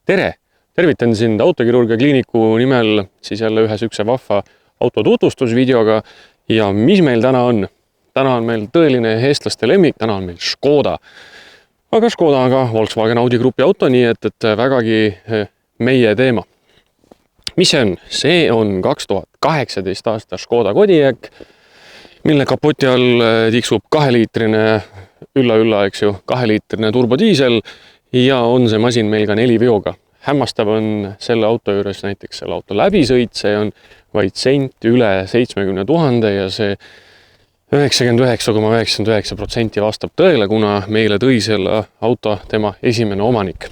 Tere! Tervitan sind Autokirurgia kliiniku nimel siis jälle ühe sükse vahva auto tutvustusvideoga. Ja mis meil täna on? Täna on meil tõeline eestlaste lemmik, täna on meil Škoda. Aga Škoda on ka Volkswagen Audi grupi auto, nii et vägagi meie teema. Mis see on? See on 2018 aasta Škoda Kodiaq, mille kapoti all tiksub 2-liitrine, ülla, eks ju, 2-liitrine turbodiisel ja on see masin meil ka 4-veoga. Hämmastav on selle auto juures näiteks selle auto läbisõit, see on vaid sent üle 70 000 ja see 99,99% vastab tõele, kuna meile tõi selle auto tema esimene omanik.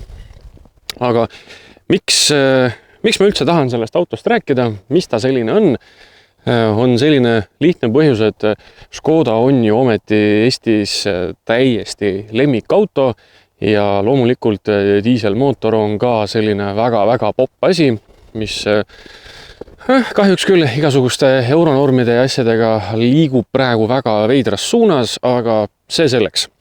Aga miks ma üldse tahan sellest autost rääkida, mis ta selline on? On selline lihtne põhjus, et Škoda on ju ometi Eestis täiesti lemmikauto ja loomulikult diiselmootor on ka selline väga-väga popp asi, mis kahjuks küll igasuguste euronormide ja asjadega liigub praegu väga veidras suunas, aga see selleks.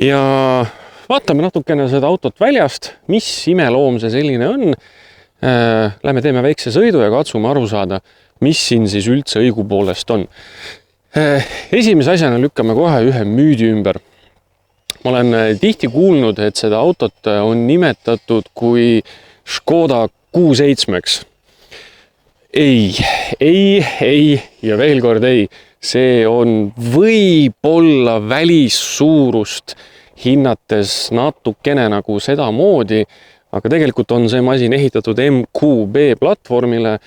Ja vaatame natukene seda autot väljast, mis imeloom see selline on. Lähme teeme väikse sõidu ja katsume aru saada, mis siin siis üldse õigupoolest on. Esimese asjana lükkame kohe ühe müüdi ümber. Ma olen tihti kuulnud, et seda autot on nimetatud kui Škoda Q7. Ei ja veel kord ei. See on võib-olla välissuurust hinnates natukene nagu seda moodi, aga tegelikult on see masin ehitatud MQB platvormile,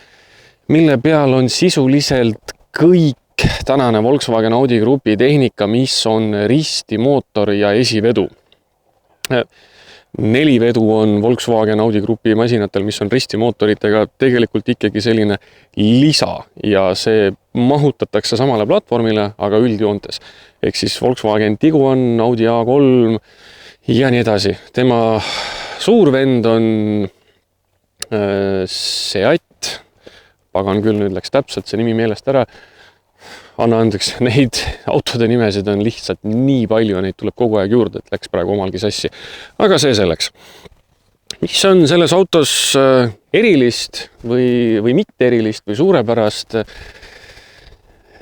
mille peal on sisuliselt kõik tänane Volkswagen Audi grupi tehnika, mis on ristimootor ja esivedu. 4-vedu on Volkswagen Audi grupi masinatel, mis on ristimootoritega tegelikult ikkagi selline lisa ja see mahutatakse samale platvormile, aga üldjoontes. Ehk siis Volkswagen Tiguan, Audi A3 ja nii edasi. Tema suur vend on Seat, pagan küll, nüüd läks täpselt see nimi meelest ära. Anna andeks, neid autode nimesid on lihtsalt nii palju ja neid tuleb kogu aeg juurde, et läks praegu omalgi sassi. Aga see selleks. Mis on selles autos erilist või mitte erilist või suurepärast?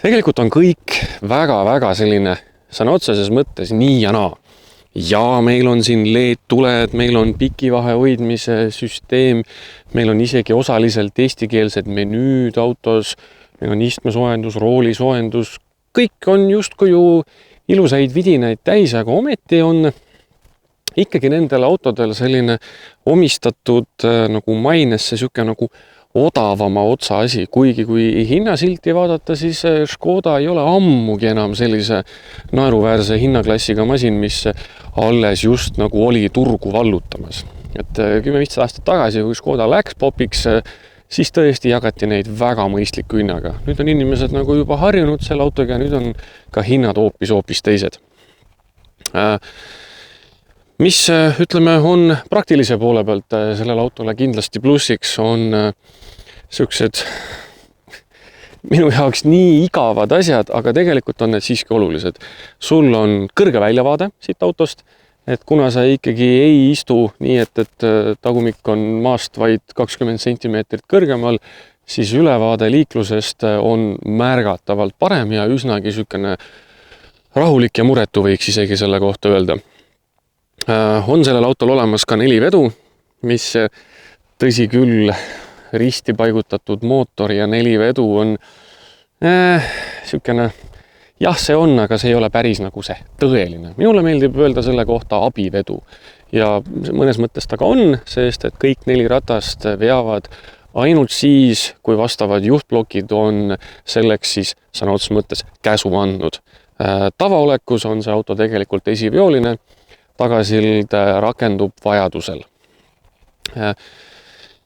Tegelikult on kõik väga-väga selline sõna otseses mõttes nii ja naa. Ja meil on siin LED-tuled, meil on pikivahe hoidmise süsteem, meil on isegi osaliselt eestikeelsed menüüd autos, meil on istmesoojendus, roolisoojendus, kõik on justkui ju ilusaid vidinaid täis, aga ometi on ikkagi nendel autodel selline omistatud nagu mainesse siuke nagu odavama otsa asi, kuigi kui hinnasilti vaadata, siis Škoda ei ole ammugi enam sellise naeruväärse hinnaklassiga masin, mis alles just nagu oli turgu vallutamas. Et 10-15 aastat tagasi, kui Škoda läks popiks, siis tõesti jagati neid väga mõistliku hinnaga. Nüüd on inimesed nagu juba harjunud selle autoga ja nüüd on ka hinnad hoopis teised. Mis, ütleme, on praktilise poole pealt sellele autole kindlasti plussiks on sellised minu jaoks nii igavad asjad, aga tegelikult on need siiski olulised. Sul on kõrge väljavaade siit autost, et kuna sa ikkagi ei istu nii, et tagumik on maast vaid 20 cm kõrgemal, siis ülevaade liiklusest on märgatavalt parem ja üsnagi sükene rahulik ja muretu võiks isegi selle kohta öelda. On sellel autol olemas ka 4-vedu, mis tõsi küll risti paigutatud mootor ja 4-vedu on sükene, jah, see on, aga see ei ole päris nagu see tõeline. Minule meeldib öelda selle kohta abivedu ja mõnes mõttes ta ka on, sest et kõik 4 ratast veavad ainult siis, kui vastavad juhtblokid on selleks siis sõna otseses mõttes käsu andnud. Tavaolekus on see auto tegelikult esiveoline, tagasild rakendub vajadusel.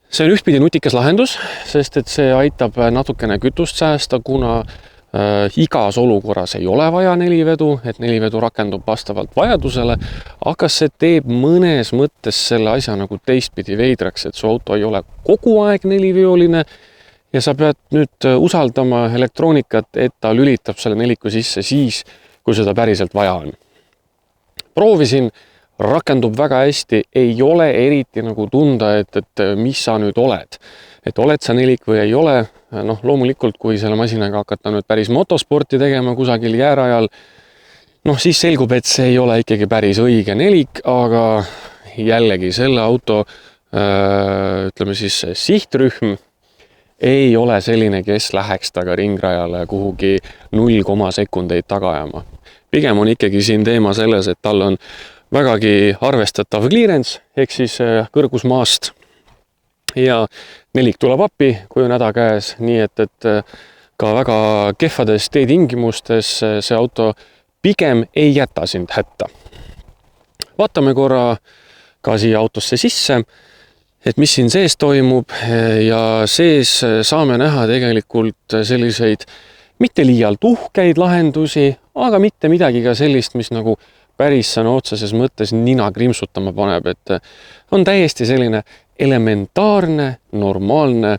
See on ühtpidi nutikas lahendus, sest et see aitab natukene kütust säästa, kuna igas olukorras ei ole vaja 4-vedu, et 4-vedu rakendub vastavalt vajadusele, aga see teeb mõnes mõttes selle asja nagu teistpidi veidraks, et su auto ei ole kogu aeg 4-veoline ja sa pead nüüd usaldama elektroonikat, et ta lülitab selle neliku sisse siis, kui seda päriselt vaja on. Proovisin rakendub väga hästi, ei ole eriti nagu tunda, et mis sa nüüd oled. Et oled sa nelik või ei ole, noh loomulikult, kui selle masinaga hakata nüüd päris motosporti tegema kusagil jäärajal, noh siis selgub, et see ei ole ikkagi päris õige nelik, aga jällegi selle auto, ütleme siis sihtrühm, ei ole selline, kes läheks taga ringrajale kuhugi 0, sekundeid taga ajama. Pigem on ikkagi siin teema selles, et tal on vägagi arvestatav clearance, ehk siis kõrgus maast ja nelik tuleb appi, kui on häda käes, nii et ka väga kehvades teetingimustes see auto pigem ei jäta sind hätta. Vaatame korra ka siia autosse sisse, et mis siin sees toimub ja sees saame näha tegelikult selliseid mitte liialt uhkeid lahendusi, aga mitte midagi ka sellist, mis nagu päris sõna otseses mõttes nina krimpsutama paneb, et on täiesti selline elementaarne, normaalne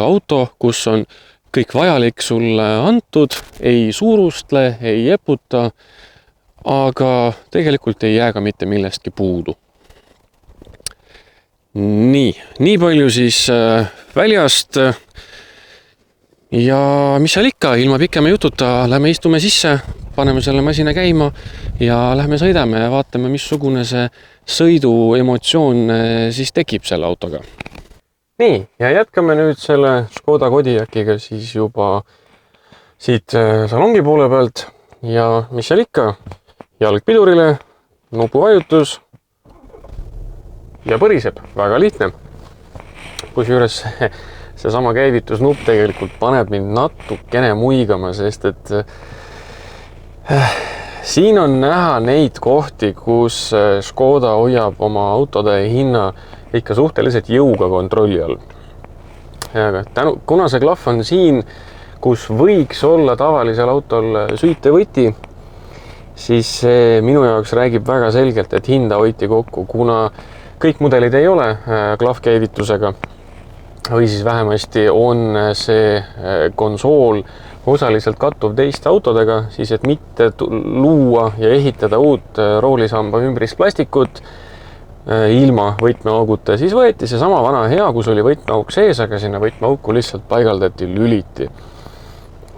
auto, kus on kõik vajalik sulle antud, ei suurustle, ei jeputa, aga tegelikult ei jää ka mitte millestki puudu. Nii palju siis väljast ja mis seal ikka, ilma pikema jututa, lähme istume sisse, paneme selle masina käima ja lähme sõidame ja vaatame, missugune see sõidu emotsioon siis tekib selle autoga. Nii, ja jätkame nüüd selle Škoda Kodiakiga siis juba siit salongi poole pealt ja mis seal ikka, jalg pidurile, nupuvajutus ja põriseb, väga lihtne. Kusjuures seesama käivitusnupp tegelikult paneb mind natukene muigama, sest et siin on näha neid kohti, kus Škoda hoiab oma autode hinna ikka suhteliselt jõuga kontrolli all. Kuna see klahv on siin, kus võiks olla tavalisel autol süütevõti, siis see minu jaoks räägib väga selgelt, et hinda hoiti kokku, kuna kõik mudelid ei ole klahvkäivitusega või siis vähemasti on see konsool osaliselt kattuv teiste autodega, siis et mitte luua ja ehitada uut roolisamba ümbrist plastikut ilma võtmeauguta, siis võeti see sama vana hea, kus oli võtmeauk sees, aga sinna võtmeauku lihtsalt paigaldati lüliti.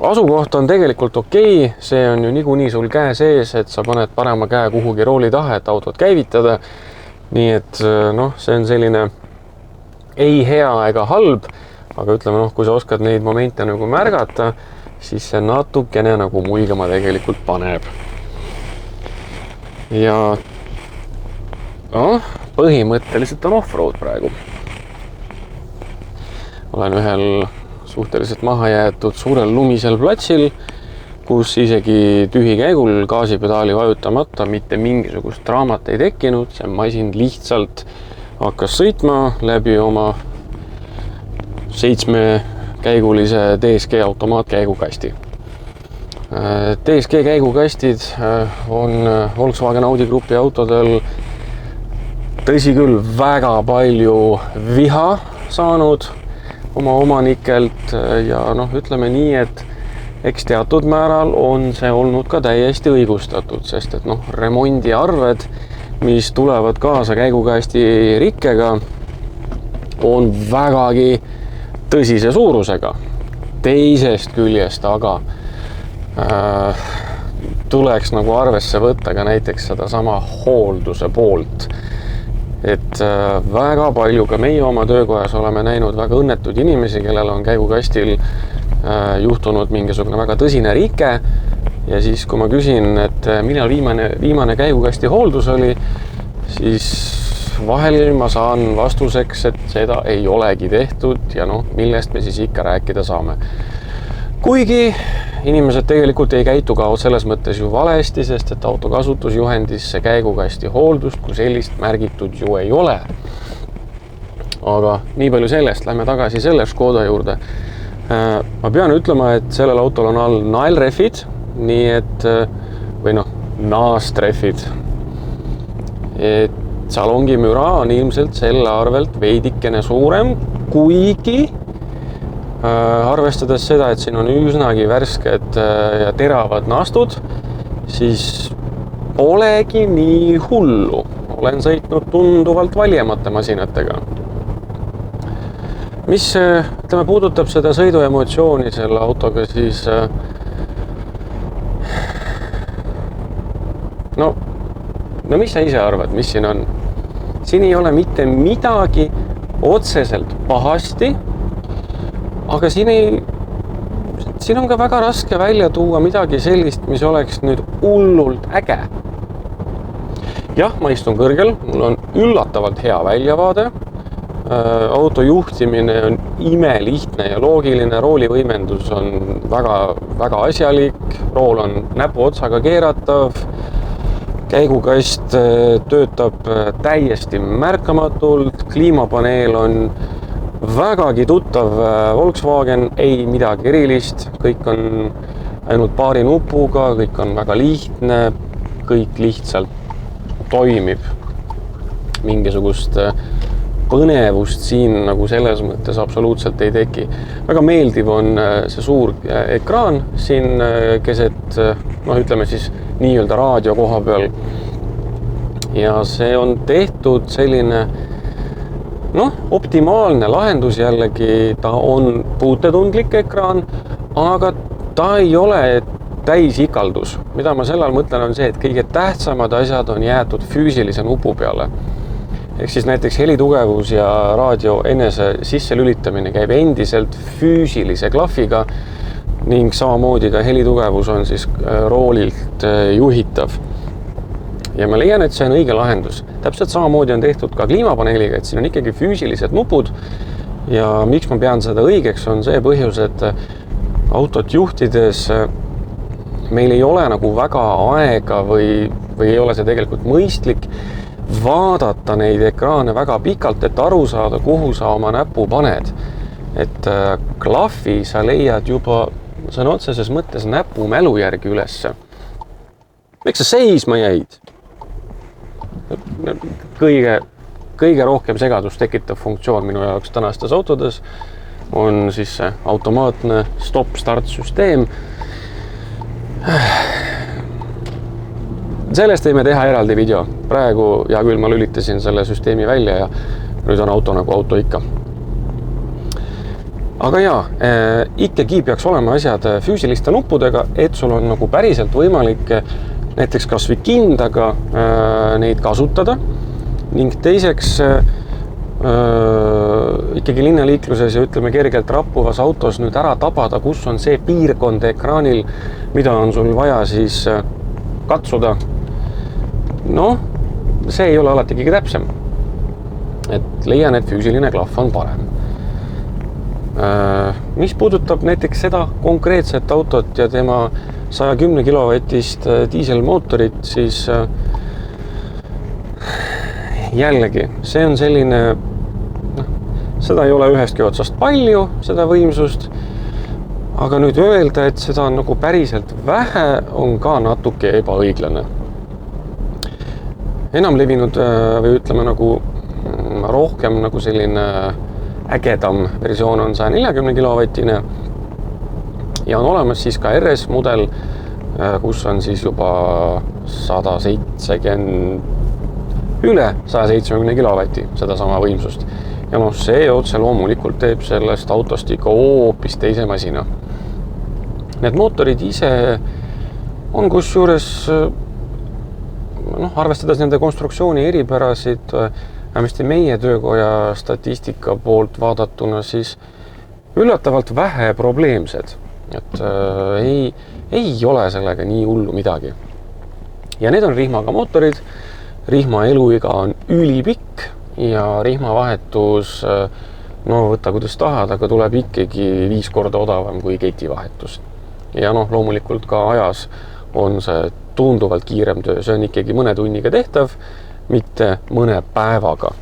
Asukoht on tegelikult okei, see on ju niikuinii sul käe sees, et sa paned parema käe kuhugi rooli taha, et autot käivitada. Nii et noh, see on selline ei hea ega halb, aga ütleme, kui sa oskad neid momente nagu märgata, siis see natukene nagu muigama tegelikult paneb. Ja põhimõtteliselt on off-road praegu. Olen ühel suhteliselt maha jäetud suurel lumisel platsil, kus isegi tühikäigul gaasipedaali vajutamata mitte mingisugust draamat ei tekkinud, see masin lihtsalt hakkas sõitma läbi oma 7-käigulise DSG automaatkäigukasti. DSG käigukastid on Volkswagen Audi grupi autodel tõsi küll väga palju viha saanud oma omanikelt ja ütleme nii, et eks teatud määral on see olnud ka täiesti õigustatud, sest et remondiarved, mis tulevad kaasa käigukasti rikkega, on vägagi tõsise suurusega. Teisest küljest aga tuleks nagu arvesse võtta ka näiteks seda sama hoolduse poolt. Et väga palju ka meie oma töökojas oleme näinud väga õnnetud inimesi, kellel on käigukastil juhtunud mingisugune väga tõsine rike ja siis, kui ma küsin, et millal viimane käigukasti hooldus oli, siis vahel ma saan vastuseks, et seda ei olegi tehtud ja millest me siis ikka rääkida saame. Kuigi inimesed tegelikult ei käitu ka selles mõttes ju valesti, sest et autokasutusjuhendis see käigukasti hooldust kui sellist märgitud ju ei ole. Aga nii palju sellest, lähme tagasi selle Škoda juurde. Ma pean ütlema, et sellel autol on all naelrehvid, nii et, või naastrehvid. Et salongi müra on ilmselt selle arvelt veidikene suurem, kuigi arvestades seda, et siin on üsnagi värsked ja teravad naastud, siis polegi nii hullu. Olen sõitnud tunduvalt valjemate masinatega. Mis puudutab seda sõiduemotsiooni selle autoga, siis no mis sa ise arvad, mis siin on? Siin ei ole mitte midagi otseselt pahasti, aga siin on ka väga raske välja tuua midagi sellist, mis oleks nüüd hullult äge. Jah, ma istun kõrgel, mul on üllatavalt hea väljavaade. Auto juhtimine on imelihtne ja loogiline, roolivõimendus on väga, väga asjalik, rool on näpu otsaga keeratav, käigukast töötab täiesti märkamatult, kliimapaneel on vägagi tuttav Volkswagen, ei midagi erilist, kõik on ainult paari nupuga, kõik on väga lihtne, kõik lihtsalt toimib. Mingisugust põnevust siin nagu selles mõttes absoluutselt ei teki. Väga meeldiv on see suur ekraan siin keset, ütleme siis nii-öelda raadio koha peal. Ja see on tehtud selline optimaalne lahendus jällegi, ta on puutetundlik ekraan, aga ta ei ole täisikaldus. Mida ma sellal mõtlen on see, et kõige tähtsamad asjad on jäetud füüsilise nupu peale. Ehk siis näiteks helitugevus ja raadio enese sisse lülitamine käib endiselt füüsilise klahviga ning samamoodi ka helitugevus on siis roolilt juhitav. Ja ma leian, et see on õige lahendus. Täpselt samamoodi on tehtud ka kliimapaneeliga, et siin on ikkagi füüsilised nupud ja miks ma pean seda õigeks, on see põhjus, et autot juhtides meil ei ole nagu väga aega või ei ole see tegelikult mõistlik vaadata neid ekraane väga pikalt, et aru saada, kuhu sa oma näpu paned. Et klahvi sa leiad juba sõna otseses mõttes näpu mälu järgi ülesse. Miks sa seisma jäid? Kõige rohkem segadust tekitav funktsioon minu jaoks tänastes autodes on siis see automaatne stop-start süsteem. Sellest võime teha eraldi video. Praegu ja küll ma lülitasin selle süsteemi välja ja nüüd on auto nagu auto ikka. Aga ikkagi peaks olema asjad füüsiliste nuppudega, et sul on nagu päriselt võimalik näiteks kas või kindaga neid kasutada ning teiseks ikkagi linnaliikluses ja ütleme kergelt rappuvas autos nüüd ära tabada, kus on see piirkond ekraanil, mida on sul vaja siis katsuda. See ei ole alati kõige täpsem. Et leian, et füüsiline klahv on parem. Mis puudutab näiteks seda konkreetset autot ja tema 110 kilovatist diiselmootorit, siis jällegi, see on selline, seda ei ole ühestki otsast palju, seda võimsust, aga nüüd öelda, et seda on nagu päriselt vähe, on ka natuke ebaõiglane. Enam levinud või ütleme nagu rohkem nagu selline ägedam versioon on 140 kilovatine ja on olemas siis ka RS mudel, kus on siis juba 170 kilovatti seda sama võimsust. Ja see otse loomulikult teeb sellest autost ikka hoopis teise masina. Need mootorid ise on kusjuures arvestades nende konstruktsiooni eripärasid, vähemasti meie töökoja statistika poolt vaadatuna, siis üllatavalt vähe probleemsed. Et ei ole sellega nii hullu midagi. Ja need on rihmaga mootorid, rihma eluiga on ülipikk ja rihmavahetus, võta kuidas tahad, aga tuleb ikkagi 5 korda odavam kui ketivahetus. Ja loomulikult ka ajas on see tunduvalt kiirem töö, see on ikkagi mõne tunniga tehtav, mitte mõne päevaga.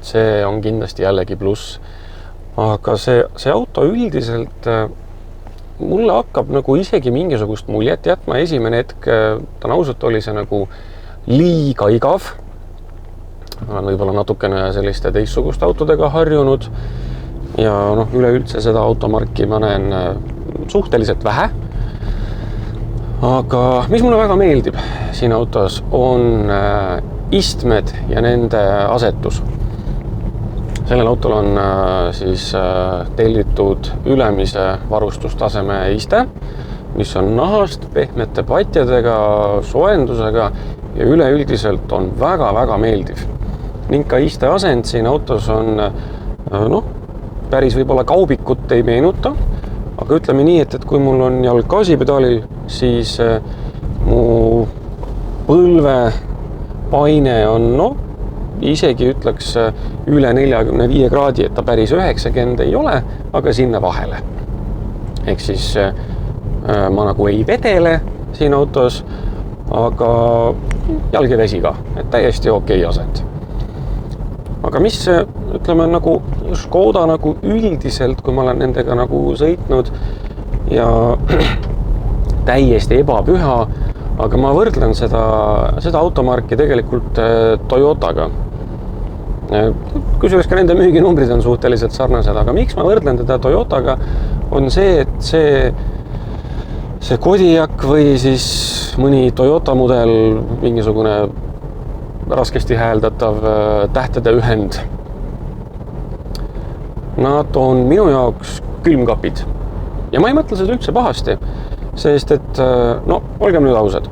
See on kindlasti jällegi pluss. Aga see auto üldiselt mulle hakkab nagu isegi mingisugust muljet jätma. Esimene hetk, ta ausalt oli see nagu liiga igav. Olen võib-olla natukene selliste teistsugust autodega harjunud ja üleüldse seda automarki ma näen suhteliselt vähe. Aga mis mulle väga meeldib siin autos on istmed ja nende asetus. Sellel autol on siis tellitud ülemise varustustaseme iste, mis on nahast, pehmete patjadega, soojendusega ja üleüldiselt on väga-väga meeldiv. Ning ka iste asend siin autos on päris võib-olla kaubikut ei meenuta, aga ütleme nii, et kui mul on jalg gaasipedaalil, siis mu põlvepaine on isegi ütleks üle 45 kraadi, et ta päris 90 ei ole, aga sinna vahele. Ehk siis ma nagu ei vedele siin autos, aga jalg ja vesi ka, et täiesti okei asend. Aga mis, ütleme, nagu Škoda nagu üldiselt, kui ma olen nendega nagu sõitnud ja täiesti ebapüha, aga ma võrdlen seda automarki tegelikult Toyotaga. Kusjuures ka nende müüginumbrid on suhteliselt sarnased, aga miks ma võrdlen teda Toyotaga, on see, et see Kodiaq või siis mõni Toyota mudel, mingisugune raskesti hääldatav tähtede ühend. Nad on minu jaoks külmkapid. Ja ma ei mõtle seda üldse pahasti, sest et, olgem nüüd ausad.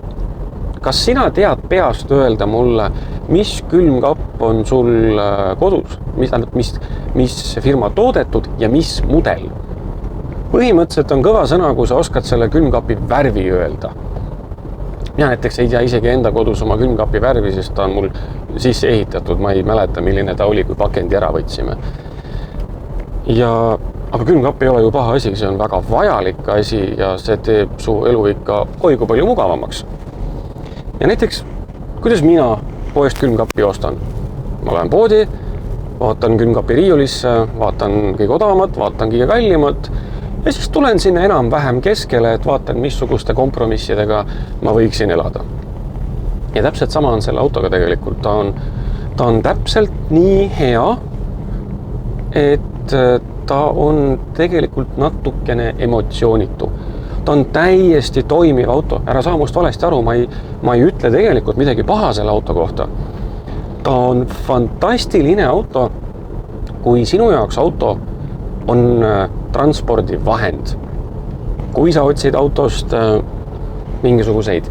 Kas sina tead peast öelda mulle, mis külmkapp on sul kodus? Mis firma toodetud ja mis mudel? Põhimõtteliselt on kõva sõna, kui sa oskad selle külmkapi värvi öelda. Mina näiteks ei tea isegi enda kodus oma külmkapi värvi, sest ta on mul sisse ehitatud. Ma ei mäleta, milline ta oli, kui pakendi ära võtsime. Aga külmkapp ei ole ju paha asi, see on väga vajalik asi ja see teeb su elu ikka kui palju mugavamaks. Ja näiteks, kuidas mina poest külmkappi ostan? Ma lähen poodi, vaatan külmkapi riiulisse, vaatan kõige odavamat, vaatan kõige kallimat ja siis tulen sinna enam-vähem keskele, et vaatan, missuguste kompromissidega ma võiksin elada. Ja täpselt sama on selle autoga tegelikult. Ta on täpselt nii hea, et ta on tegelikult natukene emotsioonitu. Ta on täiesti toimiv auto. Ära saa must valesti aru, ma ei ütle tegelikult midagi paha selle auto kohta. Ta on fantastiline auto, kui sinu jaoks auto on transpordivahend. Kui sa otsid autost mingisuguseid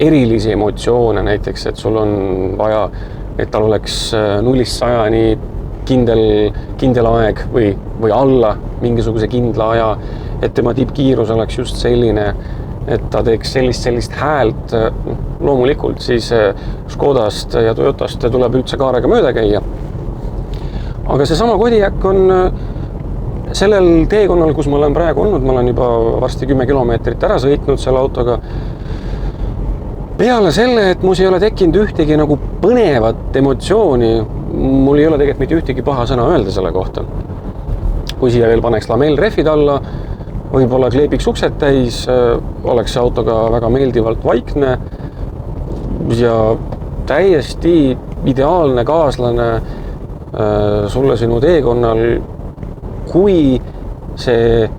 erilisi emotsioone, näiteks, et sul on vaja, et tal oleks 0-100 kindel aeg või alla mingisuguse kindla aja, et tema tippkiirus oleks just selline, et ta teeks sellist häält, loomulikult siis Škodast ja Toyotast tuleb üldse kaarega mööda käia. Aga see sama Kodiaq on sellel teekonnal, kus ma olen praegu olnud, ma olen juba varsti 10 kilomeetrit ära sõitnud selle autoga. Peale selle, et mus ei ole tekkinud ühtegi nagu põnevat emotsiooni, mul ei ole tegelikult mitte ühtegi paha sõna öelda selle kohta. Kui siia veel paneks lamellrehvid alla, võib-olla kleebiks uksed täis, oleks see autoga väga meeldivalt vaikne ja täiesti ideaalne kaaslane sulle sinu teekonnal, kui see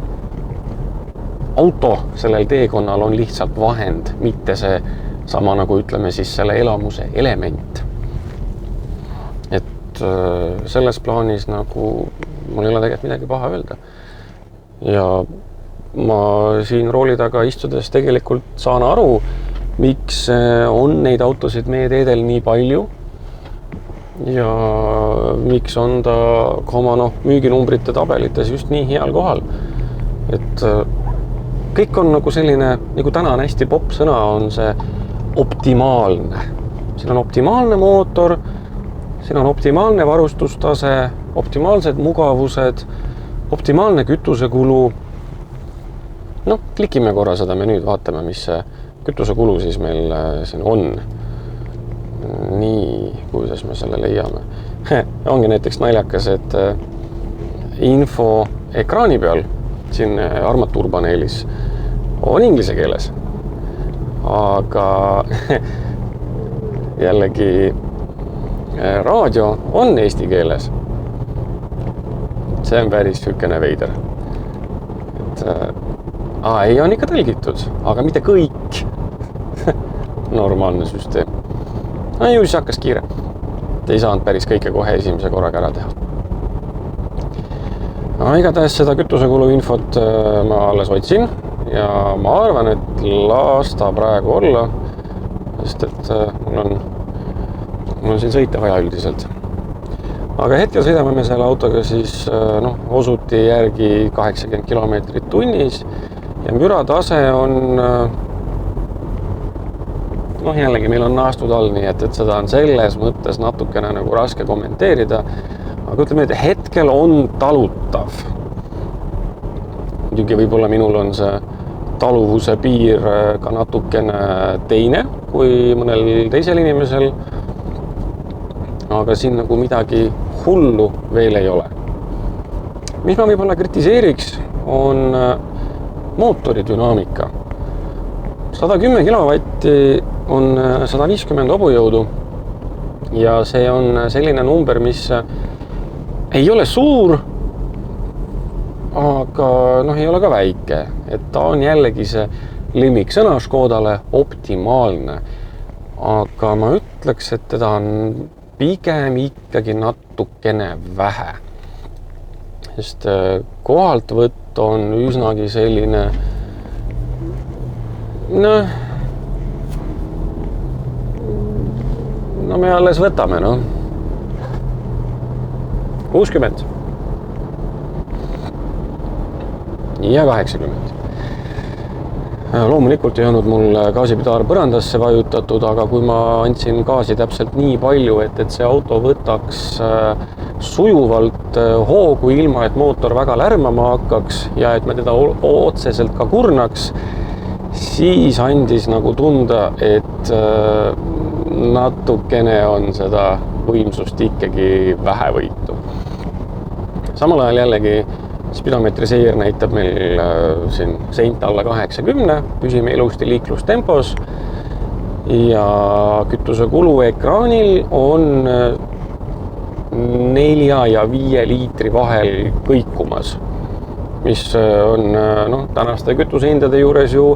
auto sellel teekonnal on lihtsalt vahend, mitte see sama nagu ütleme siis selle elamuse element. Et selles plaanis nagu mul ei ole tegelikult midagi paha öelda. Ja ma siin rooli taga istudes tegelikult saan aru, miks on neid autosid meie teedel nii palju ja miks on ta ka oma müüginumbrite tabelites just nii heal kohal. Et kõik on nagu selline, nagu täna on hästi popp sõna, on see optimaalne. Siin on optimaalne mootor, siin on optimaalne varustustase, optimaalsed mugavused, optimaalne kütusekulu. Klikime korra seda menüüd, vaatame, mis see kütusekulu siis meil siin on. Nii, kuidas me selle leiame. Ongi näiteks naljakas, et info ekraani peal siin armatuurpaneelis on inglise keeles. Aga jällegi raadio on eesti keeles. See on päris sükene veider. Ei, on ikka tõlgitud, aga mitte kõik. normaalne süsteem. No ju siis hakkas kiire. Ei saanud päris kõike kohe esimese korraga ära teha. No, igatahes seda kütusekulu infot ma alles otsin ja ma arvan, et las ta praegu olla, sest et mul on siin sõita vaja üldiselt. Aga hetkel sõidame me selle autoga siis osuti järgi 80 kilomeetrit tunnis ja müratase on jällegi meil on naastud all, nii et seda on selles mõttes natukene nagu raske kommenteerida, aga ütleme, et hetkel on talutav. Muidugi võib-olla minul on see taluvuse piir ka natukene teine kui mõnel teisel inimesel, aga siin nagu midagi hullu veel ei ole. Mis ma võib-olla kritiseeriks, on mootori dünaamika. 110 kilovatti on 150 hobujõudu ja see on selline number, mis ei ole suur, aga ei ole ka väike. Et ta on jällegi see lemmiksõna Škodale optimaalne, aga ma ütleks, et teda on pigem ikkagi natukene vähe. Sest kohaltvõtt on üsnagi selline no me alles võtame, 60 ja 80. Loomulikult ei olnud mul gaasipedaal põrandasse vajutatud, aga kui ma andsin gaasi täpselt nii palju, et see auto võtaks sujuvalt hoogu ilma, et mootor väga lärmama hakkaks ja et me teda otseselt ka kurnaks, siis andis nagu tunda, et natukene on seda võimsust ikkagi vähe võitu. Samal ajal jällegi spidomeetri seir näitab meil siin seint alla 80, püsime ilusti liiklustempos ja kütusekulu ekraanil on 4 ja 5 liitri vahel kõikumas, mis on tänaste kütusehindade juures ju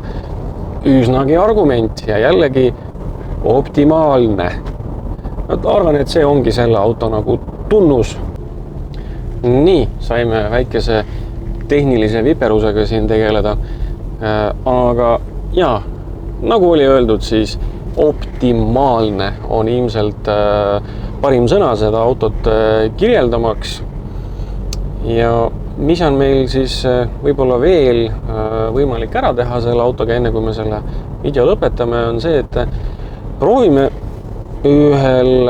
üsnagi argument ja jällegi optimaalne. Arvan, et see ongi selle auto nagu tunnus. Nii, saime väikese tehnilise viperusega siin tegeleda. Aga jaa, nagu oli öeldud, siis optimaalne on ilmselt parim sõna seda autot kirjeldamaks. Ja mis on meil siis võib-olla veel võimalik ära teha selle autoga, enne kui me selle video lõpetame, on see, et proovime ühel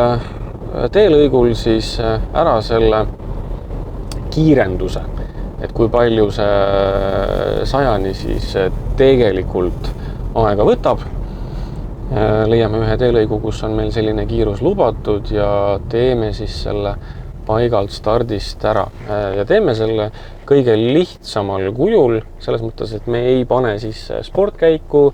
teelõigul siis ära selle kiirenduse, et kui palju see 100-ni siis tegelikult aega võtab. Leiame ühe teelõigu, kus on meil selline kiirus lubatud ja teeme siis selle paigalt stardist ära ja teeme selle kõige lihtsamal kujul, selles mõttes, et me ei pane sisse sportkäiku,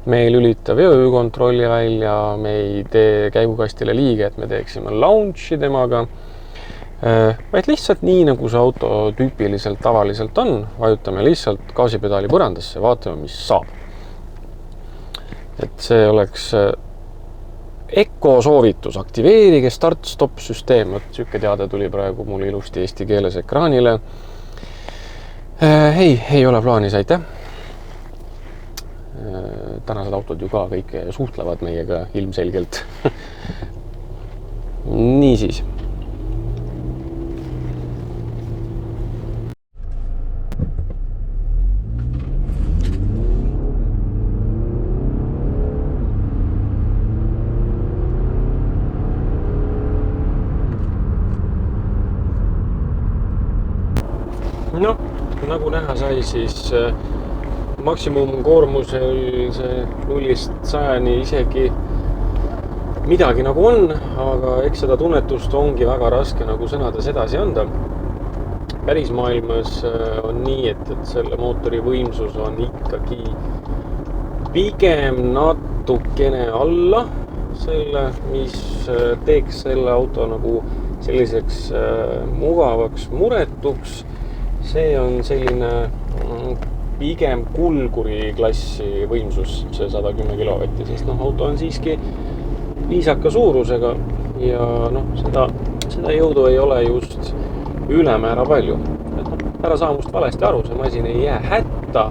me ei lülita veokontrolli välja, me ei tee käigukastile liige, et me teeksime launchi temaga, vaid lihtsalt nii, nagu see auto tüüpiliselt tavaliselt on, vajutame lihtsalt gaasipedaali põrandasse, vaatame, mis saab. Et see oleks Eko soovitus, aktiveerige start-stop süsteem, siuke teade tuli praegu mul ilusti eesti keeles ekraanile. Ei ole plaanis, aitäh. Tänased autod ju ka kõik suhtlevad meiega ilmselgelt. Niisiis. Nagu näha sai, siis maksimumkoormusel see 0-100-ni isegi midagi nagu on, aga eks seda tunnetust ongi väga raske nagu sõnades edasi anda. Päris maailmas on nii, et selle mootori võimsus on ikkagi pigem natukene alla selle, mis teeks selle auto nagu selliseks mugavaks muretuks. See on selline pigem kulguri klassi võimsus, see 110 kilovatti, sest auto on siiski viisaka suurusega ja seda jõudu ei ole just ülemäära palju. Ära saa must valesti aru, see masin ei jää hätta,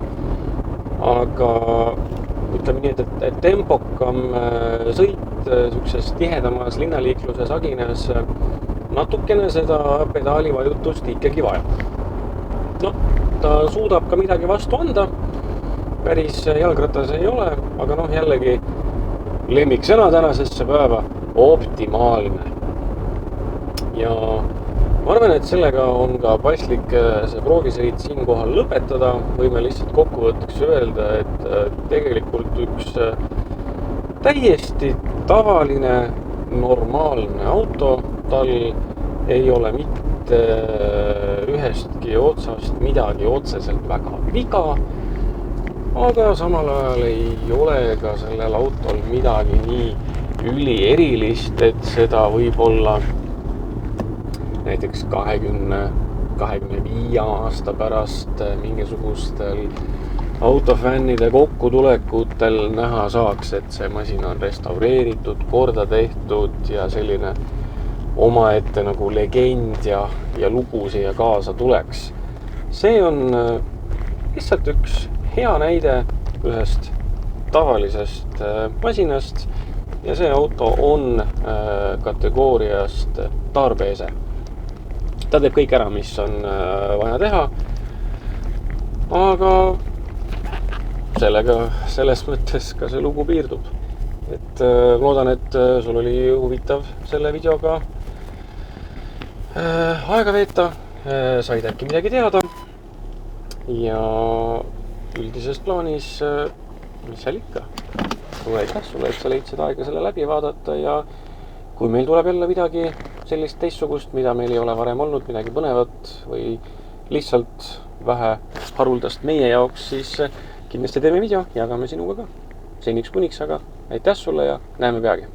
aga ütleme nii, et tempokam sõit sellises tihedamas linnaliikluses Agines natukene seda pedaalivajutust ikkagi vajab. Ta suudab ka midagi vastu anda, päris jalgratas ei ole, aga jällegi lemmiksõna tänasesse päeva optimaalne. Ja ma arvan, et sellega on ka paslik see proovisõit siinkohal lõpetada. Võime lihtsalt kokkuvõtteks öelda, et tegelikult üks täiesti tavaline, normaalne auto, tal ei ole mitte ühestki otsast midagi otseselt väga viga, aga samal ajal ei ole ka sellel autol midagi nii ülierilist, et seda võib-olla näiteks 20-25 aasta pärast mingisugustel autofännide kokkutulekutel näha saaks, et see masin on restaureeritud, korda tehtud ja selline omaette nagu legend ja lugu siia kaasa tuleks. See on lihtsalt üks hea näide ühest tavalisest masinast ja see auto on kategooriast tarbeese. Ta teeb kõik ära, mis on vaja teha, aga sellega selles mõttes ka see lugu piirdub. Et loodan, et sul oli huvitav selle videoga aega veeta, said äkki midagi teada ja üldises plaanis, mis seal ikka. Sulle aitäh sulle, et sa leidsid aega selle läbi vaadata ja kui meil tuleb jälle midagi sellist teistsugust, mida meil ei ole varem olnud, midagi põnevat või lihtsalt vähe haruldast meie jaoks, siis kindlasti teeme video, jagame sinuga ka. Seniks kuniks, aga aitäh sulle ja näeme peagi!